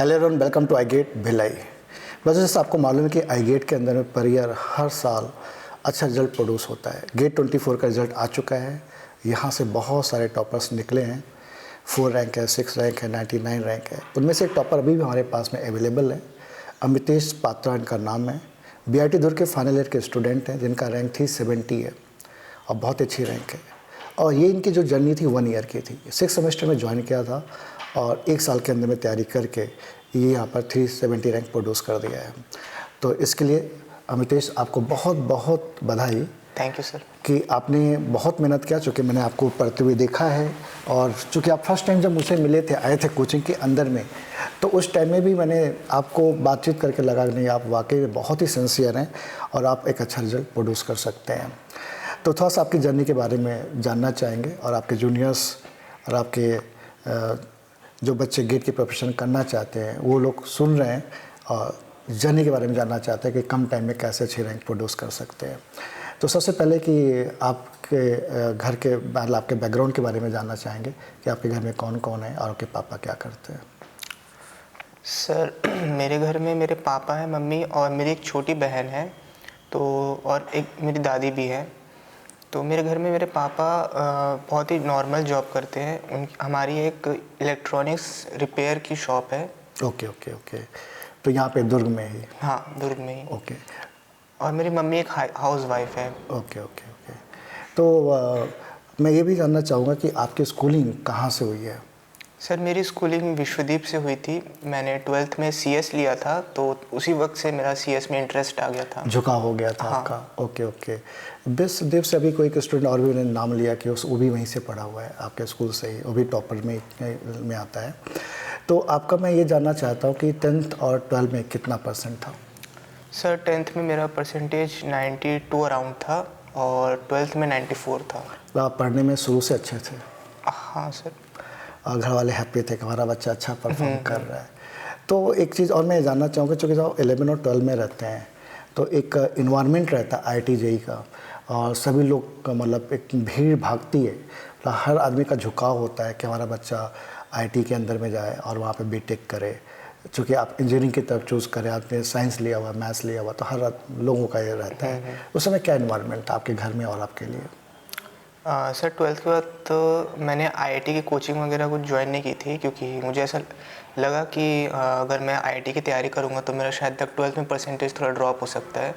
Hello everyone, welcome to I get Bhilai. बस जैसे आपको मालूम है कि आई गेट के अंदर में पर ईयर हर साल अच्छा रिजल्ट प्रोड्यूस होता है। गेट 24 का रिजल्ट आ चुका है। यहाँ से बहुत सारे टॉपर्स निकले हैं। 4 रैंक है, 6 रैंक है, 99 रैंक है। उनमें से एक टॉपर अभी भी हमारे पास में अवेलेबल है। अमितेश पात्रा इनका नाम है। BIT दुर्ग के फाइनल ईयर के स्टूडेंट हैं जिनका रैंक 370 है और बहुत अच्छी रैंक है। और ये इनकी जो जर्नी थी 1 ईयर की थी। 6 सेमेस्टर में ज्वाइन किया था और 1 साल के अंदर में तैयारी करके ये यहाँ पर 370 रैंक प्रोड्यूस कर दिया है। तो इसके लिए अमितेश आपको बहुत बहुत बधाई। Thank you sir. कि आपने बहुत मेहनत किया, चूँकि मैंने आपको पढ़ते हुए देखा है और चूँकि आप फर्स्ट टाइम जब मुझसे मिले थे, आए थे कोचिंग के अंदर में, तो उस टाइम में भी मैंने आपको बातचीत करके लगा कि नहीं, आप वाकई बहुत ही सिंसियर हैं और आप एक अच्छा रिजल्ट प्रोड्यूस कर सकते हैं। तो थोड़ा सा आपकी जर्नी के बारे में जानना चाहेंगे और आपके जूनियर्स और आपके जो बच्चे गेट की प्रोफेशन करना चाहते हैं वो लोग सुन रहे हैं और जर्नी के बारे में जानना चाहते हैं कि कम टाइम में कैसे अच्छी रैंक प्रोड्यूस कर सकते हैं। तो सबसे पहले कि आपके घर के मतलब आपके बैकग्राउंड के बारे में जानना चाहेंगे कि आपके घर में कौन कौन है और आपके पापा क्या करते हैं। सर मेरे घर में मेरे पापा हैं, मम्मी और मेरी एक छोटी बहन है, तो और एक मेरी दादी भी है। तो मेरे घर में मेरे पापा बहुत ही नॉर्मल जॉब करते हैं। हमारी एक इलेक्ट्रॉनिक्स रिपेयर की शॉप है। Okay okay okay. तो यहाँ पे दुर्ग में ही? हाँ, दुर्ग में ही। ओके। और मेरी मम्मी एक हाउस वाइफ है। Okay okay okay. तो मैं ये भी जानना चाहूँगा कि आपकी स्कूलिंग कहाँ से हुई है? सर मेरी स्कूलिंग विश्वदीप से हुई थी। मैंने 12th में CS लिया था, तो उसी वक्त से मेरा CS में इंटरेस्ट आ गया था, झुकाव हो गया था। हाँ। आपका। Okay okay. विश्वदीप से अभी कोई एक स्टूडेंट और भी उन्होंने नाम लिया कि वो भी वहीं से पढ़ा हुआ है आपके स्कूल से ही, वो भी टॉपर में आता है। तो आपका मैं ये जानना चाहता हूँ कि 10th और 12th में कितना परसेंट था? सर 10th में मेरा परसेंटेज 92 अराउंड था और 12th में 94 था। तो आप पढ़ने में शुरू से अच्छे थे? हाँ सर। और घर वाले हैप्पी थे कि हमारा बच्चा अच्छा परफॉर्म कर रहा है। तो एक चीज़ और मैं जानना चाहूँगा, चूँकि जब 11 और 12 में रहते हैं तो एक इन्वायरमेंट रहता है IIT JEE का और सभी लोग का मतलब एक भीड़ भागती है, मतलब हर आदमी का झुकाव होता है कि हमारा बच्चा IIT के अंदर में जाए और वहाँ पे BTech करे। चूँकि आप इंजीनियरिंग की तरफ चूज़ करें, आपने साइंस लिया हुआ, मैथ्स लिया हुआ, तो हर लोगों का ये रहता है। उस समय क्या इन्वायरमेंट था आपके घर में और आपके लिए? सर 12th के बाद तो मैंने IIT की कोचिंग वगैरह कुछ ज्वाइन नहीं की थी, क्योंकि मुझे ऐसा लगा कि अगर मैं IIT की तैयारी करूँगा तो मेरा शायद तक 12th में परसेंटेज थोड़ा ड्रॉप हो सकता है।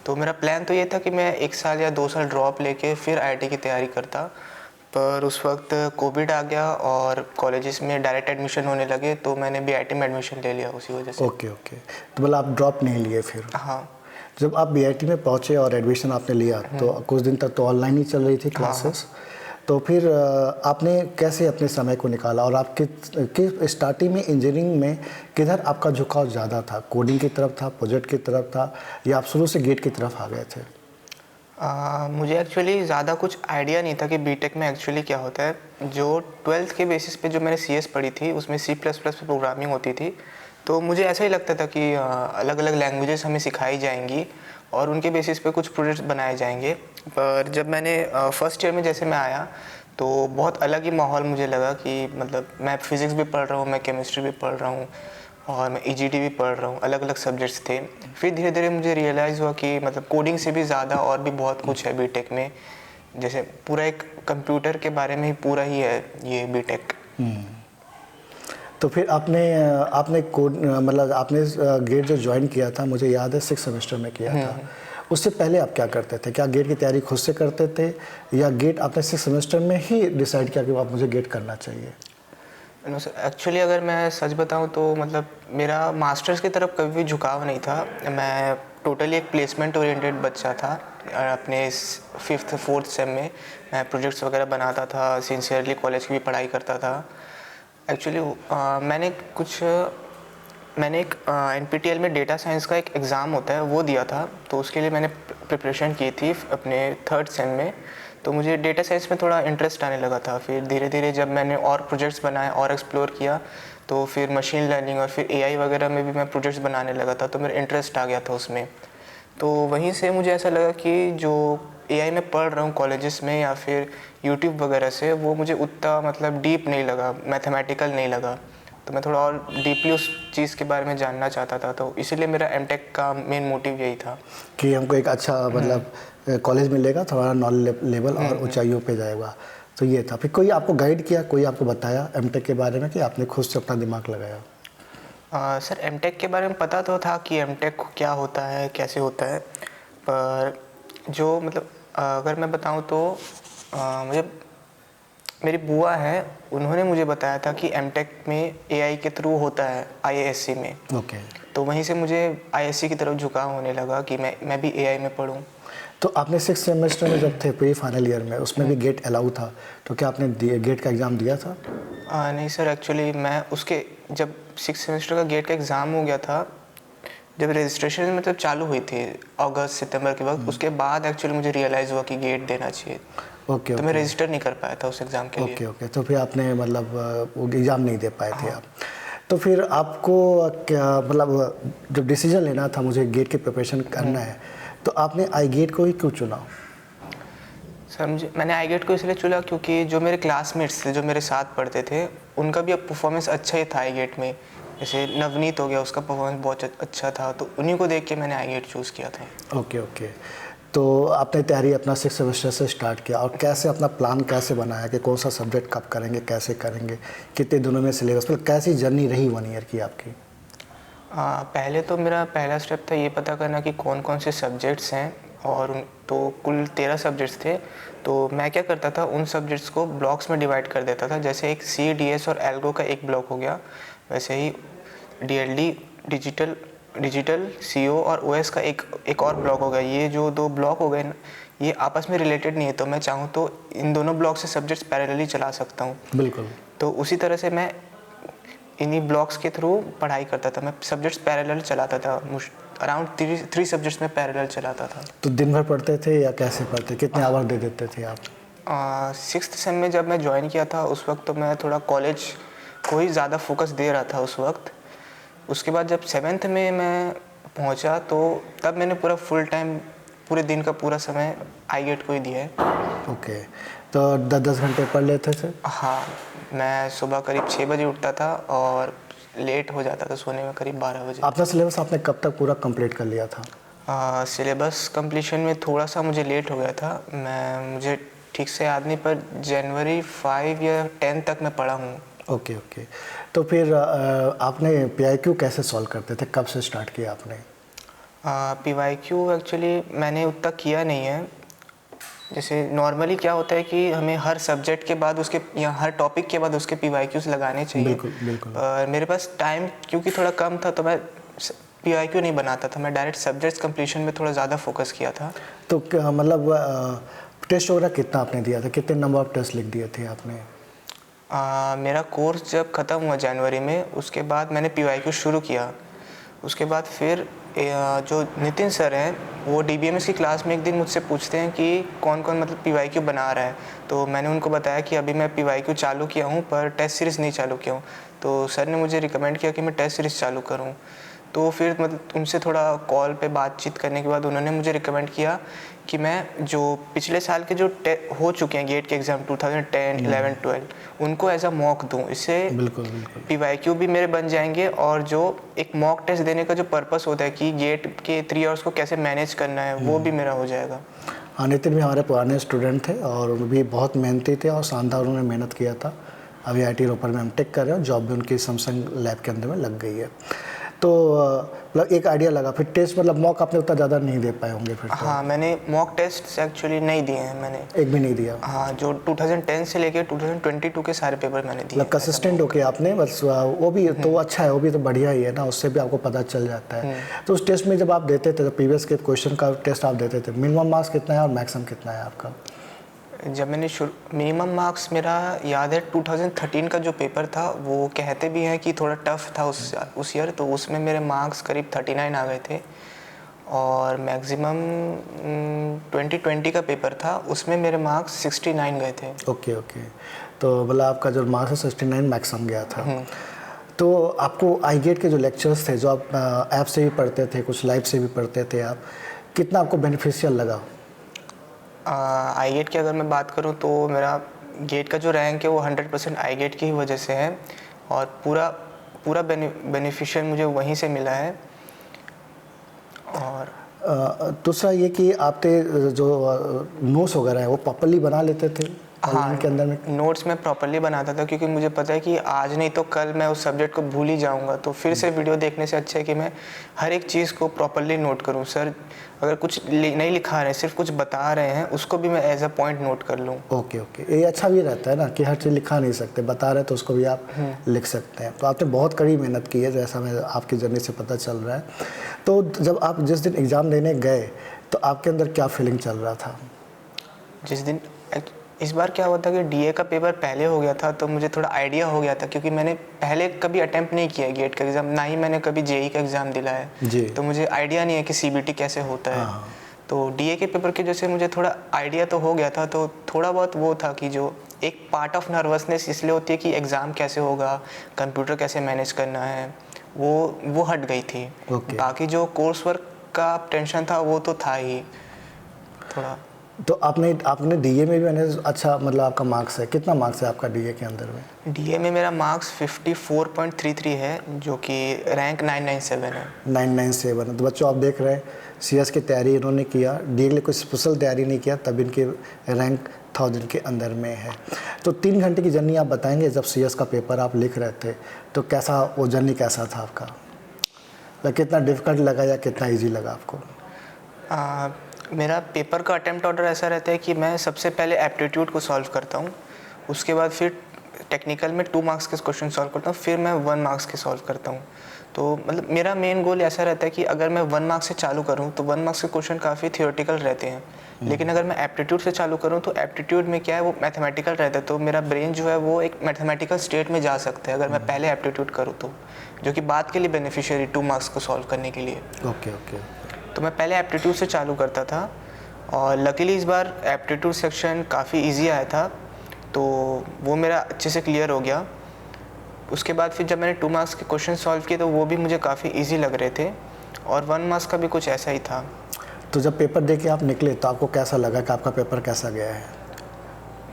तो मेरा प्लान तो ये था कि मैं 1 साल या 2 साल ड्रॉप लेके फिर IIT की तैयारी करता, पर उस वक्त कोविड आ गया और कॉलेजेस में डायरेक्ट एडमिशन होने लगे, तो मैंने BIT में एडमिशन ले लिया उसी वजह से। Okay okay. तो मतलब आप ड्रॉप नहीं लिए फिर? हाँ। जब आप BIT में पहुँचे और एडमिशन आपने लिया तो कुछ दिन तक तो ऑनलाइन ही चल रही थी क्लासेस। तो फिर आपने कैसे अपने समय को निकाला और आप किस स्टार्टिंग में इंजीनियरिंग में किधर आपका झुकाव ज़्यादा था? कोडिंग की तरफ था, प्रोजेक्ट की तरफ था, या आप शुरू से गेट की तरफ आ गए थे? मुझे एक्चुअली ज़्यादा कुछ आइडिया नहीं था कि BTech में एक्चुअली क्या होता है। जो 12th के बेसिस पे जो मैंने CS पढ़ी थी उसमें C++ पे प्रोग्रामिंग होती थी, तो मुझे ऐसा ही लगता था कि अलग अलग लैंग्वेजेस हमें सिखाई जाएंगी और उनके बेसिस पे कुछ प्रोजेक्ट्स बनाए जाएंगे। पर जब मैंने फर्स्ट ईयर में जैसे मैं आया तो बहुत अलग ही माहौल मुझे लगा कि मतलब मैं फिज़िक्स भी पढ़ रहा हूँ, मैं केमिस्ट्री भी पढ़ रहा हूँ और मैं EGT भी पढ़ रहा हूँ, अलग अलग सब्जेक्ट्स थे। फिर धीरे धीरे मुझे रियलाइज़ हुआ कि मतलब कोडिंग से भी ज़्यादा और भी बहुत कुछ है BTech में, जैसे पूरा एक कंप्यूटर के बारे में ही पूरा ही है ये BTech। तो फिर आपने आपने कोड मतलब आपने गेट जो ज्वाइन किया था, मुझे याद है 6 सेमेस्टर में किया था। उससे पहले आप क्या करते थे? क्या गेट की तैयारी खुद से करते थे या गेट आपने 6 सेमेस्टर में ही डिसाइड किया कि आप मुझे गेट करना चाहिए? एक्चुअली अगर मैं सच बताऊं तो मतलब मेरा मास्टर्स की तरफ कभी भी झुकाव नहीं था। मैं टोटली एक प्लेसमेंट ओरिएंटेड बच्चा था। अपने 5th 4th सेम में मैं प्रोजेक्ट्स वगैरह बनाता था, सिंसियरली कॉलेज की भी पढ़ाई करता था। एक्चुअली मैंने एक NPTEL में डेटा साइंस का एक एग्ज़ाम होता है वो दिया था, तो उसके लिए मैंने प्रिपरेशन की थी अपने 3rd सेम में। तो मुझे डेटा साइंस में थोड़ा इंटरेस्ट आने लगा था। फिर धीरे धीरे जब मैंने और प्रोजेक्ट्स बनाए और एक्सप्लोर किया तो फिर मशीन लर्निंग और फिर AI वगैरह में भी मैं प्रोजेक्ट्स बनाने लगा था, तो मेरा इंटरेस्ट आ गया था उसमें। तो वहीं से मुझे ऐसा लगा कि जो AI में पढ़ रहा हूँ कॉलेजेस में या फिर यूट्यूब वगैरह से, वो मुझे उतना मतलब डीप नहीं लगा, मैथमेटिकल नहीं लगा। तो मैं थोड़ा और डीपली उस चीज़ के बारे में जानना चाहता था, तो इसीलिए मेरा एमटेक का मेन मोटिव यही था कि हमको एक अच्छा मतलब कॉलेज मिलेगा, थोड़ा नॉलेज लेवल और ऊंचाइयों पे जाएगा। तो ये था। फिर कोई आपको गाइड किया, कोई आपको बताया एमटेक के बारे में, कि आपने खुद से अपना दिमाग लगाया? सर एमटेक के बारे में पता तो था कि एमटेक क्या होता है, कैसे होता है, पर जो मतलब अगर मैं बताऊं तो मुझे मेरी बुआ है, उन्होंने मुझे बताया था कि एमटेक में एआई के थ्रू होता है आईएएससी में। ओके। तो वहीं से मुझे आईएससी की तरफ झुकाव होने लगा कि मैं भी एआई में पढूं। तो आपने 6 सेमेस्टर में जब थे प्री फाइनल ईयर में, उसमें भी गेट अलाउ था, तो क्या आपने गेट का एग्ज़ाम दिया था? नहीं सर, एक्चुअली मैं उसके जब 6 सेमेस्टर का गेट का एग्ज़ाम हो गया था, जब रजिस्ट्रेशन मतलब चालू हुई थी अगस्त सितंबर के वक्त, उसके बाद एक्चुअली मुझे रियलाइज़ हुआ कि गेट देना चाहिए। ओके। तो मैं रजिस्टर नहीं कर पाया था उस एग्ज़ाम के लिए। Okay okay. तो फिर आपने मतलब वो एग्ज़ाम नहीं दे पाए थे आप। तो फिर आपको क्या मतलब जब डिसीजन लेना था मुझे गेट की प्रिपरेशन करना है, तो आपने आई गेट को ही क्यों चुना? सर मैंने आई गेट को इसलिए चुना क्योंकि जो मेरे क्लासमेट्स थे, जो मेरे साथ पढ़ते थे, उनका भी अब परफॉर्मेंस अच्छा ही था आई गेट में। जैसे नवनीत हो गया, उसका परफॉर्मेंस बहुत अच्छा था, तो उन्हीं को देख के मैंने आई गेट चूज़ किया था। Okay okay. तो आपने तैयारी अपना 6 सेमेस्टर से स्टार्ट किया, और कैसे अपना प्लान कैसे बनाया कि कौन सा सब्जेक्ट कब करेंगे, कैसे करेंगे, कितने दिनों में सिलेबस, मतलब कैसी जर्नी रही 1 ईयर की आपकी? पहले तो मेरा पहला स्टेप था ये पता करना कि कौन कौन से सब्जेक्ट्स हैं, और तो कुल 13 सब्जेक्ट्स थे। तो मैं क्या करता था, उन सब्जेक्ट्स को ब्लॉक्स में डिवाइड कर देता था। जैसे एक सी डी एस और एल्गो का एक ब्लॉक हो गया, वैसे ही डीएलडी डिजिटल सीओ और ओएस का एक और ब्लॉक हो गया। ये जो 2 ब्लॉक हो गए ना, ये आपस में रिलेटेड नहीं है, तो मैं चाहूँ तो इन दोनों ब्लॉक से सब्जेक्ट्स पैरेलली चला सकता हूँ। बिल्कुल। तो उसी तरह से मैं इन्हीं ब्लॉक्स के थ्रू पढ़ाई करता था। मैं सब्जेक्ट्स पैरेलल चलाता था, अराउंड 3 सब्जेक्ट्स में पैरेलल चलाता था। तो दिन भर पढ़ते थे या कैसे पढ़ते, कितने आवर दे देते थे आप? 6th सेम में जब मैं ज्वाइन किया था, उस वक्त तो मैं थोड़ा कॉलेज को ही ज़्यादा फोकस दे रहा था उस वक्त। उसके बाद जब 7th में मैं पहुंचा, तो तब मैंने पूरा फुल टाइम, पूरे दिन का पूरा समय आई गेट को ही दिया है। ओके। तो 10-10 घंटे पढ़ लेते थे? हाँ, मैं सुबह करीब 6 बजे उठता था और लेट हो जाता था सोने में करीब 12 बजे। अपना सिलेबस आपने कब तक पूरा कंप्लीट कर लिया था? सिलेबस कंप्लीशन में थोड़ा सा मुझे लेट हो गया था। मुझे ठीक से याद नहीं, पर जनवरी 5 या 10 तक मैं पढ़ा हूँ। Okay okay. तो फिर आपने पीआईक्यू कैसे सॉल्व करते थे, कब से स्टार्ट किया आपने? पीवाईक्यू एक्चुअली मैंने उतना किया नहीं है। जैसे नॉर्मली क्या होता है कि हमें हर सब्जेक्ट के बाद उसके या हर टॉपिक के बाद उसके पीवाईक्यूज लगाने चाहिए। बिल्कुल बिल्कुल। मेरे पास टाइम क्योंकि थोड़ा कम था, तो मैं पीवाईक्यू नहीं बनाता था। मैं डायरेक्ट सब्जेक्ट्स कंप्लीशन में थोड़ा ज़्यादा फोकस किया था। तो मतलब टेस्ट वगैरह कितना आपने दिया था, कितने नंबर ऑफ टेस्ट लिख दिए थे आपने? मेरा कोर्स जब ख़त्म हुआ जनवरी में, उसके बाद मैंने पीवाईक्यू शुरू किया। उसके बाद फिर जो नितिन सर हैं, वो डीबीएमएस की क्लास में एक दिन मुझसे पूछते हैं कि कौन कौन मतलब पीवाईक्यू बना रहा है। तो मैंने उनको बताया कि अभी मैं पीवाईक्यू चालू किया हूँ, पर टेस्ट सीरीज़ नहीं चालू किया हूँ। तो सर ने मुझे रिकमेंड किया कि मैं टेस्ट सीरीज़ चालू करूँ। तो फिर मतलब उनसे थोड़ा कॉल पे बातचीत करने के बाद उन्होंने मुझे रिकमेंड किया कि मैं जो पिछले साल के जो हो चुके हैं गेट के एग्ज़ाम 2010, 11, 12, उनको एज अ मॉक दूँ। इससे बिल्कुल बिल्कुल। पीवाईक्यू भी मेरे बन जाएंगे, और जो एक मॉक टेस्ट देने का जो पर्पस होता है कि गेट के 3 आवर्स को कैसे मैनेज करना है, वो भी मेरा हो जाएगा। हाँ, नितिन भी हमारे पुराने स्टूडेंट थे और वो भी बहुत मेहनती थे और शानदार उन्होंने मेहनत किया था। अभी आईटी रोपर में एमटेक कर रहे हैं, जॉब भी उनकी सैमसंग लैब के अंदर में लग गई है। तो मतलब एक आइडिया लगा। फिर टेस्ट मतलब मॉक आपने उतना ज़्यादा नहीं दे पाए होंगे फिर तो? हाँ, मैंने मॉक टेस्ट एक्चुअली नहीं दिए हैं मैंने। एक भी नहीं दिया? हाँ, जो 2010 से लेके 2022 के सारे पेपर मैंने दिए। मतलब कंसिस्टेंट होके आपने बस वो भी तो अच्छा है, वो भी तो बढ़िया ही है ना, उससे भी आपको पता चल जाता है। तो उस टेस्ट में जब आप देते थे, तो प्रीवियस के क्वेश्चन का टेस्ट आप देते थे, मिनिमम मार्क्स कितना है और मैक्सिमम कितना है आपका? जब मैंने मिनिमम मार्क्स मेरा याद है 2013 का जो पेपर था, वो कहते भी हैं कि थोड़ा टफ था उस ईयर, तो उसमें मेरे मार्क्स करीब 39 आ गए थे। और मैक्सिमम 2020 का पेपर था, उसमें मेरे मार्क्स 69 गए थे। Okay okay. तो मतलब आपका जो मार्क्स है 69 मैक्सिमम गया था। तो आपको आई गेट के जो लेक्चर्स थे, जो आप ऐप से भी पढ़ते थे, कुछ लाइव से भी पढ़ते थे आप, कितना आपको बेनिफिशियल लगा? आई गेट की अगर मैं बात करूं तो मेरा गेट का जो रैंक है वो 100% आई गेट की ही वजह से है। और पूरा पूरा बेनिफिशियल मुझे वहीं से मिला है। और दूसरा ये कि आपके जो नोट्स वगैरह है वो प्रॉपर्ली बना लेते थे ऑनलाइन के अंदर में? नोट्स मैं प्रॉपर्ली बनाता था, क्योंकि मुझे पता है कि आज नहीं तो कल मैं उस सब्जेक्ट को भूल ही जाऊंगा। तो फिर से वीडियो देखने से अच्छा है कि मैं हर एक चीज़ को प्रॉपर्ली नोट करूं। सर अगर कुछ नहीं लिखा रहे हैं, सिर्फ कुछ बता रहे हैं, उसको भी मैं एज अ पॉइंट नोट कर लूँ। ओके ओके, ये अच्छा भी रहता है ना कि हर चीज़ लिखा नहीं सकते, बता रहे तो उसको भी आप लिख सकते हैं। तो आपने बहुत कड़ी मेहनत की है, जैसा मैं आपकी जर्नी से पता चल रहा है। तो जब आप जिस दिन एग्ज़ाम देने गए तो आपके अंदर क्या फीलिंग चल रहा था? जिस दिन इस बार क्या हुआ था कि डीए का पेपर पहले हो गया था, तो मुझे थोड़ा आइडिया हो गया था, क्योंकि मैंने पहले कभी अटेम्प्ट नहीं किया है गेट का एग्ज़ाम, ना ही मैंने कभी जेई का एग्ज़ाम दिला है जी। तो मुझे आइडिया नहीं है कि सीबीटी कैसे होता है। तो डीए के पेपर के जैसे मुझे थोड़ा आइडिया तो हो गया था, तो थोड़ा बहुत वो था कि जो एक पार्ट ऑफ नर्वसनेस इसलिए होती है कि एग्ज़ाम कैसे होगा, कंप्यूटर कैसे मैनेज करना है, वो हट गई थी। बाकी जो कोर्स वर्क का टेंशन था वो तो था ही थोड़ा। तो आपने डीए में भी मैंने अच्छा, मतलब आपका मार्क्स है, कितना मार्क्स है आपका डीए के अंदर में? डीए में मेरा मार्क्स 54.33 है, जो कि रैंक 997 है। 997। तो बच्चों आप देख रहे हैं सीएस की तैयारी इन्होंने किया, डीए के लिए कोई स्पेशल तैयारी नहीं किया, तब इनके रैंक 1000 के अंदर में है। तो 3 घंटे की जर्नी आप बताएंगे, जब सीएस का पेपर आप लिख रहे थे तो कैसा वो जर्नी कैसा था आपका? कितना डिफ़िकल्ट लगा या कितना ईजी लगा आपको? मेरा पेपर का अटेम्प्ट ऑर्डर ऐसा रहता है कि मैं सबसे पहले एप्टीट्यूड को सॉल्व करता हूँ, उसके बाद फिर टेक्निकल में 2 मार्क्स के क्वेश्चन सॉल्व करता हूँ, फिर मैं 1 मार्क्स के सॉल्व करता हूँ। तो मतलब मेरा मेन गोल ऐसा रहता है कि अगर मैं 1 मार्क्स से चालू करूँ तो 1 मार्क्स के क्वेश्चन काफ़ी थियोरेटिकल रहते हैं, लेकिन अगर मैं एप्टीट्यूड से चालू करूँ तो एप्टीट्यूड में क्या है, वो मैथमेटिकल रहता है। तो मेरा ब्रेन जो है वो एक मैथमेटिकल स्टेट में जा सकता है अगर मैं पहले एप्टीट्यूड करूँ तो, जो कि बाद के लिए बेनिफिशियरी 2 मार्क्स को सॉल्व करने के लिए। ओके। तो मैं पहले एप्टीट्यूड से चालू करता था, और लकीली इस बार एप्टीट्यूड सेक्शन काफ़ी इजी आया था, तो वो मेरा अच्छे से क्लियर हो गया। उसके बाद फिर जब मैंने 2 मार्क्स के क्वेश्चन सॉल्व किए तो वो भी मुझे काफ़ी इजी लग रहे थे, और 1 मार्क्स का भी कुछ ऐसा ही था। तो जब पेपर दे के आप निकले तो आपको कैसा लगा कि आपका पेपर कैसा गया है?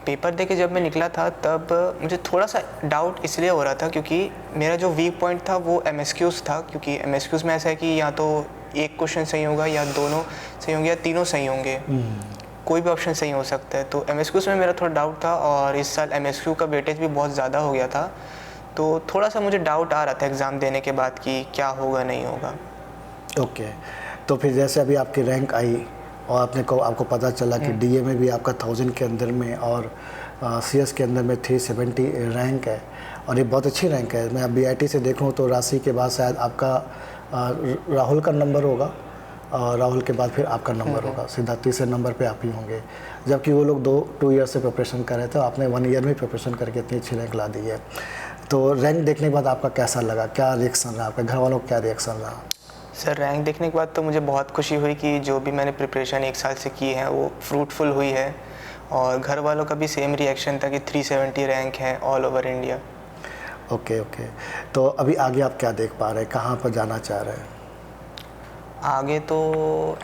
पेपर दे के जब मैं निकला था तब मुझे थोड़ा सा डाउट इसलिए हो रहा था क्योंकि मेरा जो वीक पॉइंट था वो एमएसक्यूज़ था, क्योंकि एमएसक्यूज़ में ऐसा है कि या तो एक क्वेश्चन सही होगा, या दोनों सही होंगे, या तीनों सही होंगे, कोई भी ऑप्शन सही हो सकता है। तो एमएसक्यूज़ में मेरा थोड़ा डाउट था, और इस साल एमएसक्यू का वेटेज भी बहुत ज़्यादा हो गया था, तो थोड़ा सा मुझे डाउट आ रहा था एग्ज़ाम देने के बाद कि क्या होगा नहीं होगा। ओके। तो फिर जैसे अभी आपकी रैंक आई और आपको पता चला कि डीए में भी आपका 1000 के अंदर में और सीएस के अंदर में 370 रैंक है, और ये बहुत अच्छी रैंक है। मैं बीआईटी से देखूँ तो राशि के बाद शायद आपका राहुल का नंबर होगा, और राहुल के बाद फिर आपका नंबर होगा, सीधा तीसरे नंबर पे आप ही होंगे, जबकि वो लोग 2 ईयर से प्रिपरेशन कर रहे थे, आपने 1 ईयर में प्रिपरेशन करके इतनी अच्छी रैंक ला दी है। तो रैंक देखने के बाद आपका कैसा लगा, क्या रिएक्शन रहा, आपके घर वालों का क्या रिएक्शन रहा? सर रैंक देखने के बाद तो मुझे बहुत खुशी हुई कि जो भी मैंने प्रिपरेशन 1 साल से की है वो फ्रूटफुल हुई है, और घर वालों का भी सेम रिएक्शन था कि 370 रैंक है ऑल ओवर इंडिया। ओके। तो अभी आगे आप क्या देख पा रहे हैं, कहाँ पर जाना चाह रहे हैं? आगे तो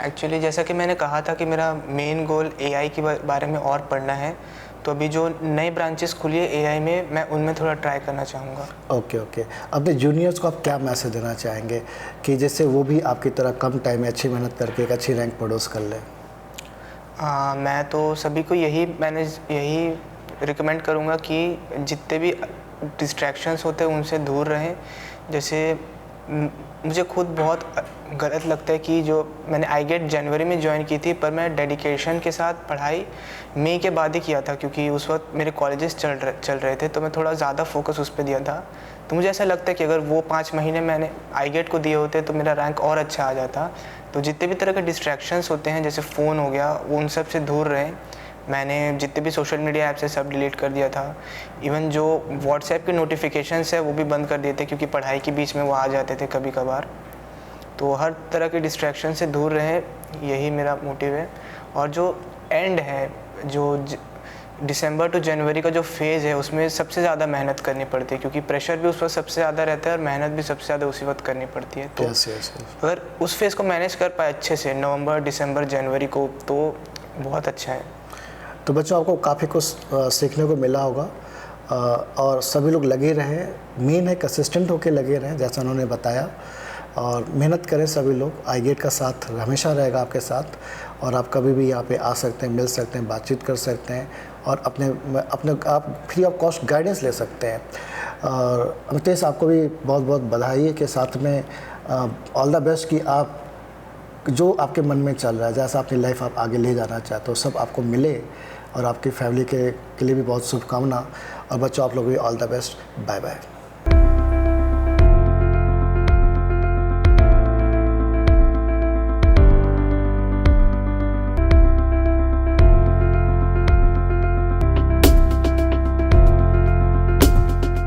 एक्चुअली जैसा कि मैंने कहा था कि मेरा मेन गोल एआई के बारे में और पढ़ना है, तो अभी जो नई ब्रांचेस खुली है एआई में, मैं उनमें थोड़ा ट्राई करना चाहूँगा। ओके। अपने जूनियर्स को आप क्या मैसेज देना चाहेंगे कि जिससे वो भी आपकी तरह कम टाइम में अच्छी मेहनत करके एक अच्छी रैंक प्रोड्यूस कर लें? मैं तो सभी को यही रिकमेंड करूँगा कि जितने भी डिस्ट्रैक्शंस होते हैं उनसे दूर रहें। जैसे मुझे खुद बहुत गलत लगता है कि जो मैंने आईगेट जनवरी में ज्वाइन की थी, पर मैं डेडिकेशन के साथ पढ़ाई मई के बाद ही किया था, क्योंकि उस वक्त मेरे कॉलेजेस चल रहे थे, तो मैं थोड़ा ज़्यादा फोकस उस पर दिया था। तो मुझे ऐसा लगता है कि अगर वो 5 महीने मैंने आईगेट को दिए होते तो मेरा रैंक और अच्छा आ जाता। तो जितने भी तरह के डिस्ट्रैक्शंस होते हैं, जैसे फ़ोन हो गया, वो उन सब से दूर रहें। मैंने जितने भी सोशल मीडिया ऐप्स है सब डिलीट कर दिया था, इवन जो व्हाट्सएप के नोटिफिकेशंस है वो भी बंद कर दिए थे, क्योंकि पढ़ाई के बीच में वो आ जाते थे कभी कभार। तो हर तरह के डिस्ट्रैक्शन से दूर रहें, यही मेरा मोटिव है। और जो एंड है, जो दिसंबर टू जनवरी का जो फेज़ है, उसमें सबसे ज़्यादा मेहनत करनी पड़ती है, क्योंकि प्रेशर भी उस वक्त सबसे ज़्यादा रहता है और मेहनत भी सबसे ज़्यादा उसी वक्त करनी पड़ती है। तो अगर उस फेज़ को मैनेज कर पाए अच्छे से नवंबर, दिसंबर, जनवरी को, तो बहुत अच्छा है। तो बच्चों आपको काफ़ी कुछ सीखने को मिला होगा, और सभी लोग लगे रहें, मेन है कंसिस्टेंट होकर लगे रहें जैसा उन्होंने बताया, और मेहनत करें सभी लोग। आई गेट का साथ हमेशा रहेगा आपके साथ, और आप कभी भी यहाँ पे आ सकते हैं, मिल सकते हैं, बातचीत कर सकते हैं, और अपने आप फ्री ऑफ कॉस्ट गाइडेंस ले सकते हैं। और अमितेश, आपको भी बहुत बहुत बधाई के साथ में ऑल द बेस्ट कि आप जो आपके मन में चल रहा है, जैसा अपनी लाइफ आप आगे ले जाना चाहते हो, सब आपको मिले, और आपकी फैमिली के लिए भी बहुत शुभकामना। और बच्चों, आप लोग भी all the best. Bye bye.